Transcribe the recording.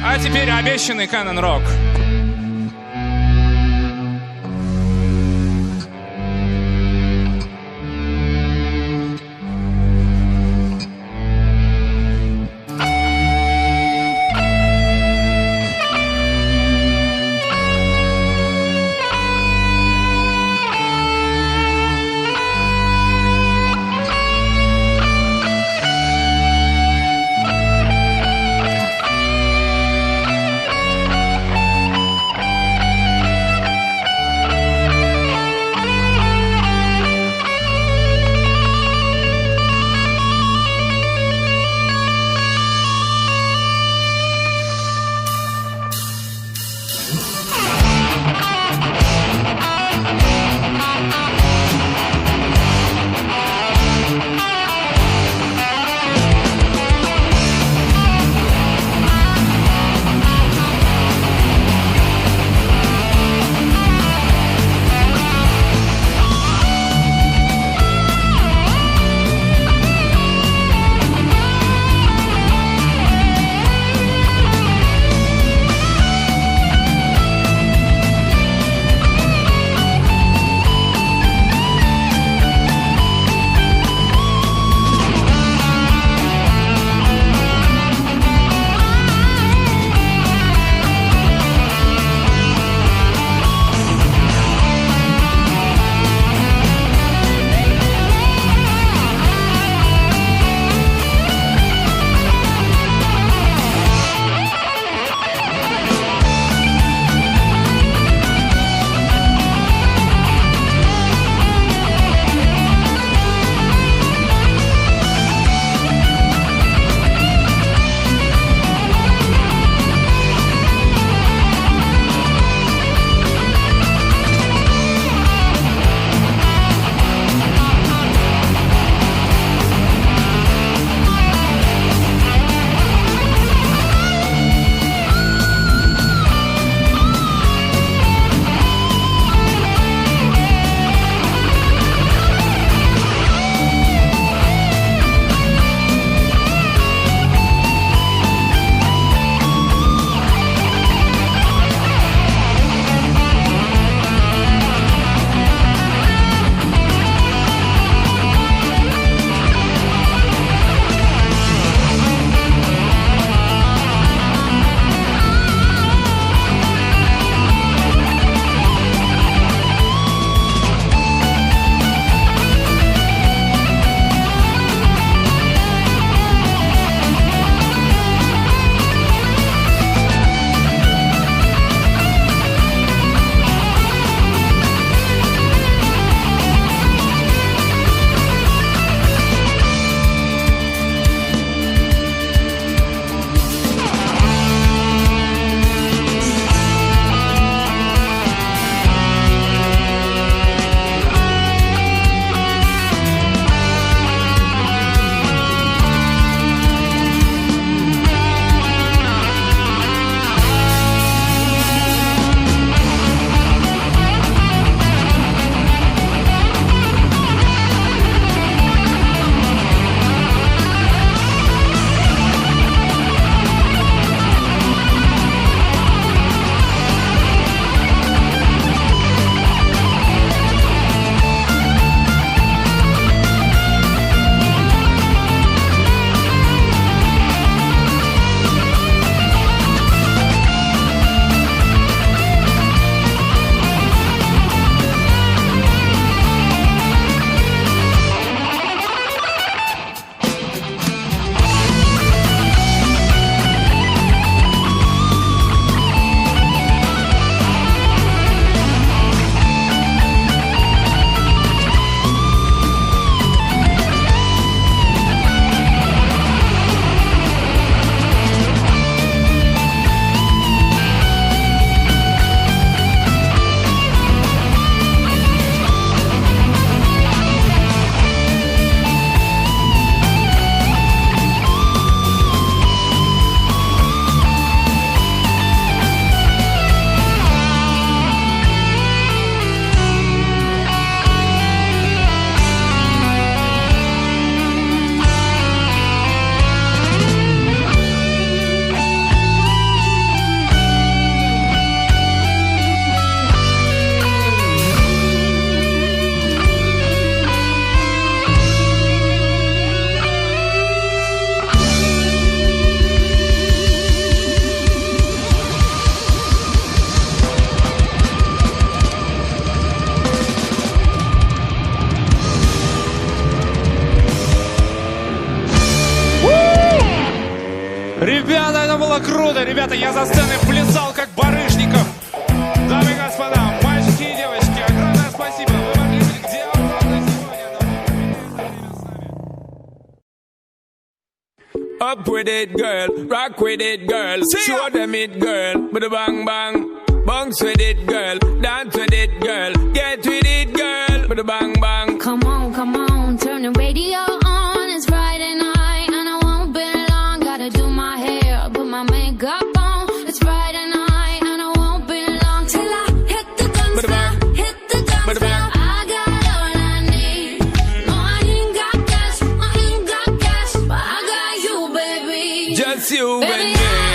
А теперь обещанный Canon Rock. Ребята, это было круто. Ребята, я за сценой плясал, как барышников. Дамы и господа, мальчики и девочки, огромное спасибо. Вы могли быть где угодно сегодня, но вы с нами. Up with it, girl. Rock with it, girl. Show them it, girl. Bada bang bang. Bounce with it, girl. Dance with it, girl. Get with it, girl. Bada bang bang. Come on, turn the radio on. It's Friday night and I won't be long. Gotta do my hair, put my makeup on. It's Friday night and I won't be long till I hit the dance floor, hit the dance floor. I got all I need. No, I ain't got cash, but I got you, baby. Just you and Baby, me.